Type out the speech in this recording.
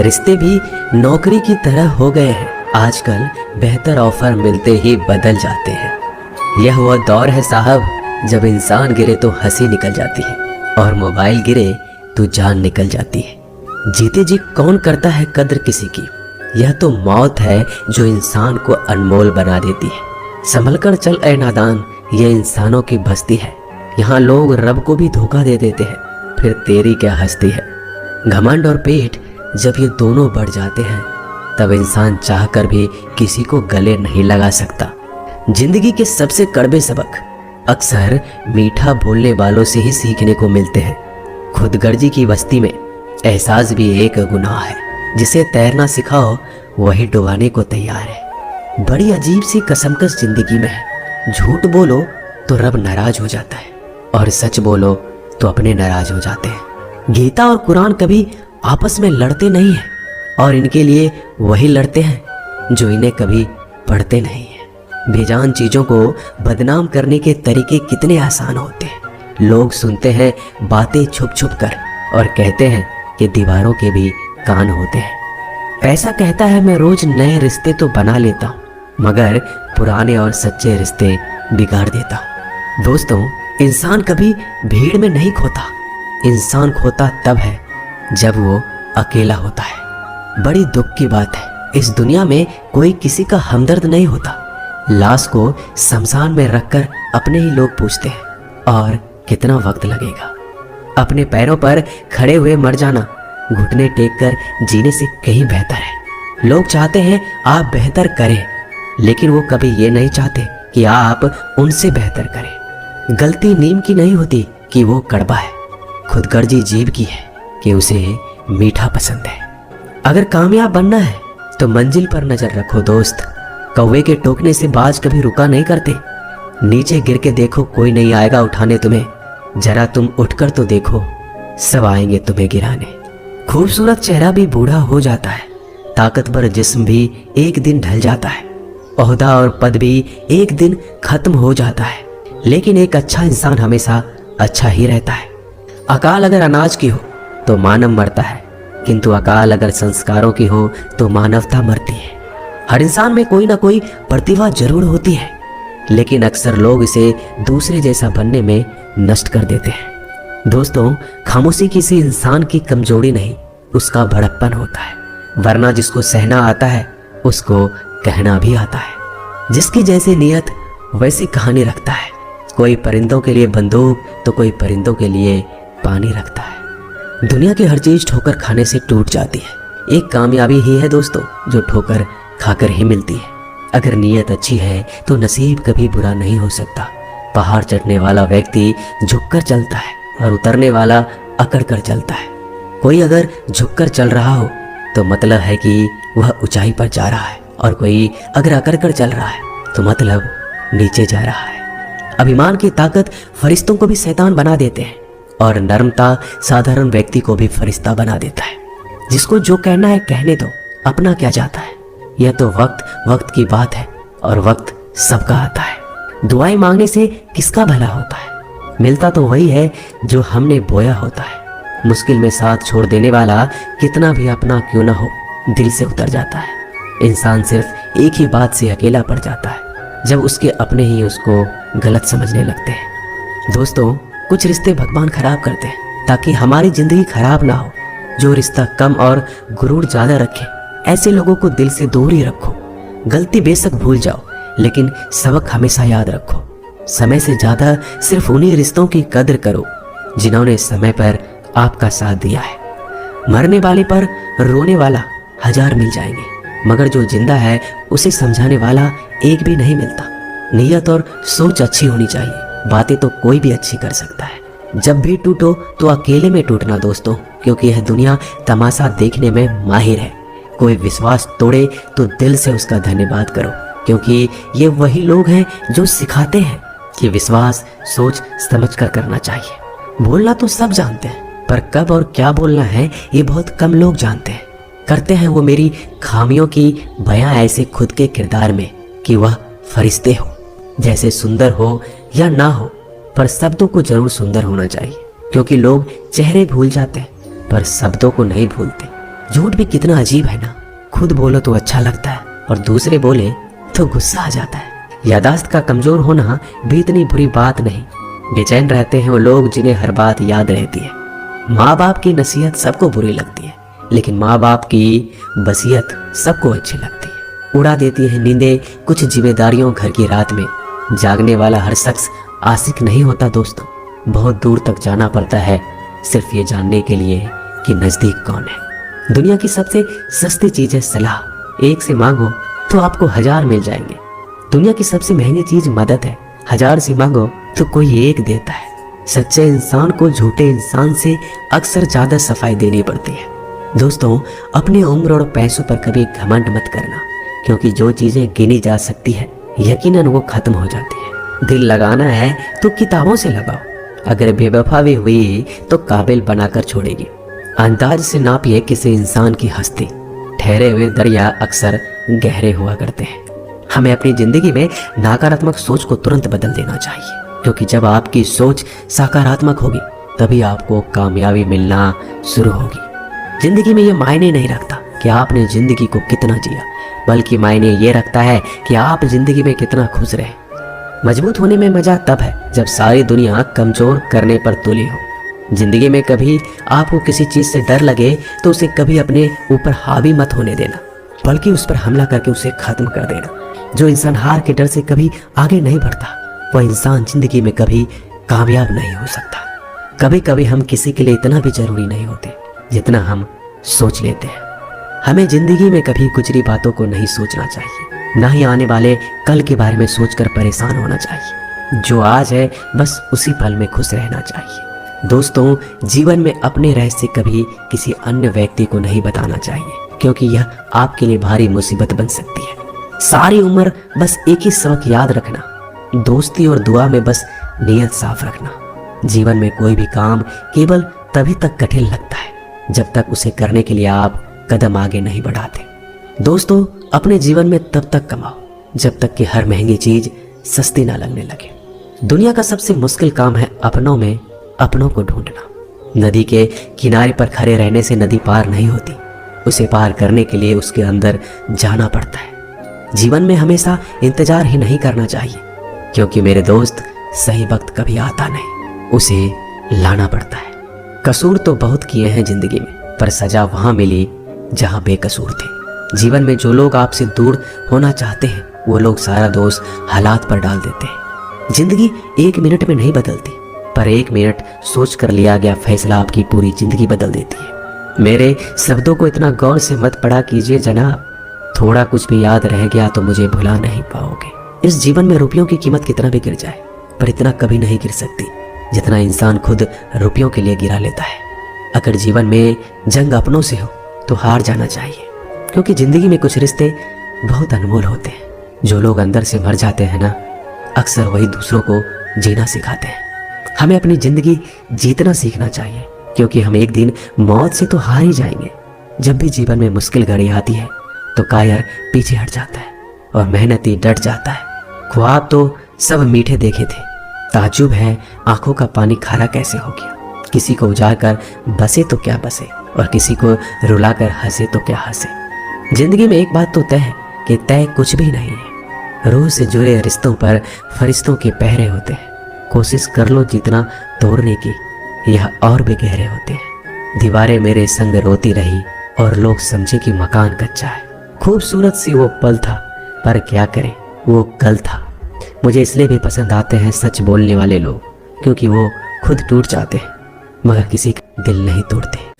रिश्ते भी नौकरी की तरह हो गए हैं। आजकल बेहतर ऑफर मिलते ही बदल जाते हैं। यह वो दौर है साहब, जब इंसान गिरे तो हंसी निकल जाती है और मोबाइल गिरे तो जान निकल जाती है। जीते जी कौन करता है कद्र किसी की? यह तो मौत है जो इंसान को अनमोल बना देती है। संभल कर चल ए नादान, ये इंसानों की बस्ती है। यहाँ लोग रब को भी धोखा दे देते हैं, फिर तेरी क्या हस्ती है। घमंड और पेट जब ये दोनों बढ़ जाते हैं, तब इंसान चाह कर भी किसी को गले नहीं लगा सकता। जिंदगी के सबसे कड़वे सबक अक्सर मीठा बोलने वालों से ही सीखने को मिलते हैं। खुदगर्जी की बस्ती में एहसास भी एक गुनाह है। जिसे तैरना सिखाओ वही डुबाने को तैयार है। बड़ी अजीब सी कसमकस जिंदगी में है। झूठ बोलो तो रब नाराज हो जाता है और सच बोलो तो अपने नाराज हो जाते हैं। गीता और कुरान कभी आपस में लड़ते नहीं हैं और इनके लिए वही लड़ते हैं जो इन्हें कभी पढ़ते नहीं हैं। बेजान चीजों को बदनाम करने के तरीके कितने आसान होते हैं। लोग सुनते हैं बातें छुप छुप कर और कहते हैं कि दीवारों के भी कान होते हैं। पैसा कहता है मैं रोज नए रिश्ते तो बना लेता हूँ, मगर पुराने और सच्चे रिश्ते बिगाड़ देता हूँ। दोस्तों, इंसान कभी भीड़ में नहीं खोता। इंसान खोता तब है जब वो अकेला होता है। बड़ी दुख की बात है, इस दुनिया में कोई किसी का हमदर्द नहीं होता। लाश को शमशान में रखकर अपने ही लोग पूछते हैं और कितना वक्त लगेगा। अपने पैरों पर खड़े हुए मर जाना घुटने टेक कर जीने से कहीं बेहतर है। लोग चाहते हैं आप बेहतर करें, लेकिन वो कभी ये नहीं चाहते कि आप उनसे बेहतर करें। गलती नीम की नहीं होती कि वो कड़वा है, खुदगर्जी जीव की है कि उसे मीठा पसंद है। अगर कामयाब बनना है तो मंजिल पर नजर रखो दोस्त। कौवे के टोकने से बाज कभी रुका नहीं करते। नीचे गिर के देखो, कोई नहीं आएगा उठाने तुम्हें। जरा तुम उठकर तो देखो, सब आएंगे तुम्हें गिराने। खूबसूरत चेहरा भी बूढ़ा हो जाता है, ताकतवर जिस्म भी एक दिन ढल जाता है, ओहदा और पद भी एक दिन खत्म हो जाता है, लेकिन एक अच्छा इंसान हमेशा अच्छा ही रहता है। अकाल अगर अनाज की हो तो मानव मरता है, किंतु अकाल अगर संस्कारों की हो तो मानवता मरती है। हर इंसान में कोई ना कोई प्रतिभा जरूर होती है, लेकिन अक्सर लोग इसे दूसरे जैसा बनने में नष्ट कर देते हैं। दोस्तों, खामोशी किसी इंसान की कमजोरी नहीं, उसका बड़प्पन होता है। वरना जिसको सहना आता है उसको कहना भी आता है। जिसकी जैसी नियत वैसी कहानी रखता है। कोई परिंदों के लिए बंदूक तो कोई परिंदों के लिए पानी रखता है। दुनिया की हर चीज ठोकर खाने से टूट जाती है। एक कामयाबी ही है दोस्तों जो ठोकर खाकर ही मिलती है। अगर नीयत अच्छी है तो नसीब कभी बुरा नहीं हो सकता। पहाड़ चढ़ने वाला व्यक्ति झुककर चलता है और उतरने वाला अकड़ कर चलता है। कोई अगर झुककर चल रहा हो तो मतलब है कि वह ऊंचाई पर जा रहा है, और कोई अगर अकड़ कर चल रहा है तो मतलब नीचे जा रहा है। अभिमान की ताकत फरिश्तों को भी शैतान बना देते हैं, और नर्मता साधारण व्यक्ति को भी फरिश्ता बना देता है। जिसको जो कहना है कहने दो, अपना क्या जाता है। यह तो वक्त की बात है, और वक्त सबका आता है। दुआएं मांगने से किसका भला होता है? मिलता तो वही है जो हमने बोया होता है। मुश्किल में साथ छोड़ देने वाला कितना भी अपना क्यों ना हो, दिल से उतर जाता है। इंसान सिर्फ एक ही बात से अकेला पड़ जाता है, जब उसके अपने ही उसको गलत समझने लगते हैं। दोस्तों, कुछ रिश्ते भगवान खराब करते हैं ताकि हमारी जिंदगी खराब ना हो। जो रिश्ता कम और गुरूर ज्यादा रखे, ऐसे लोगों को दिल से दूर ही रखो। गलती बेशक भूल जाओ, लेकिन सबक हमेशा याद रखो। समय से ज्यादा सिर्फ उन्हीं रिश्तों की कदर करो जिन्होंने समय पर आपका साथ दिया है। मरने वाले पर रोने वाला 1000 मिल जाएंगे, मगर जो जिंदा है उसे समझाने वाला एक भी नहीं मिलता। नीयत और सोच अच्छी होनी चाहिए, बातें तो कोई भी अच्छी कर सकता है। जब भी टूटो तो अकेले में टूटना दोस्तों, क्योंकि यह दुनिया तमाशा देखने में माहिर है। कोई विश्वास तोड़े तो दिल से उसका धन्यवाद करो, क्योंकि ये वही लोग हैं जो सिखाते हैं कि विश्वास सोच समझ कर करना चाहिए। बोलना तो सब जानते हैं, पर कब और क्या बोलना है ये बहुत कम लोग जानते हैं। करते हैं वो मेरी खामियों की बयां ऐसे खुद के किरदार में कि वह फरिश्ते हो। जैसे सुंदर हो या ना हो, पर शब्दों को जरूर सुंदर होना चाहिए, क्योंकि लोग चेहरे भूल जाते हैं पर शब्दों को नहीं भूलते। झूठ भी कितना अजीब है ना, खुद बोलो तो अच्छा लगता है और दूसरे बोले तो गुस्सा आ जाता है। यादाश्त का कमजोर होना भी इतनी बुरी बात नहीं। बेचैन रहते हैं वो लोग जिन्हें हर बात याद रहती है। माँ बाप की नसीहत सबको बुरी लगती है, लेकिन माँ बाप की वसीयत सबको अच्छी लगती है। उड़ा देती है नींदें कुछ जिम्मेदारियों घर की रात में। जागने वाला हर शख्स आशिक नहीं होता दोस्तों, बहुत दूर तक जाना पड़ता है सिर्फ ये जानने के लिए कि नजदीक कौन है। दुनिया की सबसे सस्ती चीज है सलाह। एक से मांगो तो आपको 1000 मिल जाएंगे। दुनिया की सबसे महंगी चीज मदद है। 1000 से मांगो तो कोई एक देता है। सच्चे इंसान को झूठे इंसान से अक्सर ज्यादा सफाई देनी पड़ती है। दोस्तों, अपने उम्र और पैसों पर कभी घमंड मत करना, क्योंकि जो चीजें गिनी जा सकती है यकीनन वो खत्म हो जाती है। दिल लगाना है तो किताबों से लगाओ, अगर बेवफा भी हुई तो काबिल बनाकर छोड़ेगी। अंदाज से नापिए किसी इंसान की हस्ती। ठहरे हुए दरिया अक्सर गहरे हुआ करते हैं। हमें अपनी जिंदगी में नकारात्मक सोच को तुरंत बदल देना चाहिए, क्योंकि जब आपकी सोच सकारात्मक होगी तभी आपको कामयाबी मिलना शुरू होगी। जिंदगी में ये मायने नहीं रखता कि आपने जिंदगी को कितना जिया, बल्कि मायने ये रखता है कि आप जिंदगी में कितना खुश रहे। मजबूत होने में मजा तब है जब सारी दुनिया कमजोर करने पर तुली हो। जिंदगी में कभी आपको किसी चीज से डर लगे तो उसे कभी अपने ऊपर हावी मत होने देना, बल्कि उस पर हमला करके उसे खत्म कर देना। जो इंसान हार के डर से कभी आगे नहीं बढ़ता, वह इंसान जिंदगी में कभी कामयाब नहीं हो सकता। कभी कभी हम किसी के लिए इतना भी जरूरी नहीं होते जितना हम सोच लेते हैं। हमें जिंदगी में कभी गुजरी बातों को नहीं सोचना चाहिए, ना ही आने वाले कल के बारे में सोचकर परेशान होना चाहिए। जो आज है बस उसी पल में खुश रहना चाहिए। दोस्तों, जीवन में अपने रहस्य कभी किसी अन्य व्यक्ति को नहीं बताना चाहिए, क्योंकि यह आपके लिए भारी मुसीबत बन सकती है। सारी उम्र बस एक ही सबक याद रखना, दोस्ती और दुआ में बस नीयत साफ रखना। जीवन में कोई भी काम केवल तभी तक कठिन लगता है जब तक उसे करने के लिए आप कदम आगे नहीं बढ़ाते। दोस्तों, अपने जीवन में तब तक कमाओ जब तक कि हर महंगी चीज सस्ती ना लगने लगे। दुनिया का सबसे मुश्किल काम है अपनों में अपनों को ढूंढना। नदी के किनारे पर खड़े रहने से नदी पार नहीं होती, उसे पार करने के लिए उसके अंदर जाना पड़ता है। जीवन में हमेशा इंतजार ही नहीं करना चाहिए, क्योंकि मेरे दोस्त सही वक्त कभी आता नहीं, उसे लाना पड़ता है। कसूर तो बहुत किए हैं जिंदगी में, पर सजा वहां मिली जहां बेकसूर थे। जीवन में जो लोग आपसे दूर होना चाहते हैं वो लोग सारा दोष हालात पर डाल देते हैं। जिंदगी 1 मिनट में नहीं बदलती, पर 1 मिनट सोच कर लिया गया फैसला आपकी पूरी जिंदगी बदल देती है। मेरे शब्दों को इतना गौर से मत पढ़ा कीजिए जनाब, थोड़ा कुछ भी याद रह गया तो मुझे भुला नहीं पाओगे। इस जीवन में रुपयों की कीमत कितना भी गिर जाए, पर इतना कभी नहीं गिर सकती जितना इंसान खुद रुपयों के लिए गिरा लेता है। अगर जीवन में जंग अपनों से हो तो हार जाना चाहिए, क्योंकि जिंदगी में कुछ रिश्ते बहुत अनमोल होते हैं। जो लोग अंदर से मर जाते हैं ना, अक्सर वही दूसरों को जीना सिखाते हैं। हमें अपनी जिंदगी जीतना सीखना चाहिए, क्योंकि हम एक दिन मौत से तो हार ही जाएंगे। जब भी जीवन में मुश्किल घड़ी आती है तो कायर पीछे हट जाता है और मेहनती डट जाता है। ख्वाब तो सब मीठे देखे थे, ताज्जुब है आंखों का पानी खारा कैसे हो गया। किसी को उजाड़ कर बसे तो क्या बसे, और किसी को रुलाकर हंसे तो क्या हंसे। जिंदगी में एक बात तो तय है कि तय कुछ भी नहीं है। रूह से जुड़े रिश्तों पर फरिश्तों के पहरे होते हैं। कोशिश कर लो जितना तोड़ने की, यह और भी गहरे होते हैं। दीवारें मेरे संग रोती रही और लोग समझे कि मकान कच्चा है। खूबसूरत सी वो पल था, पर क्या करें वो कल था। मुझे इसलिए भी पसंद आते हैं सच बोलने वाले लोग, क्योंकि वो खुद टूट जाते हैं मगर किसी का दिल नहीं तोड़ते।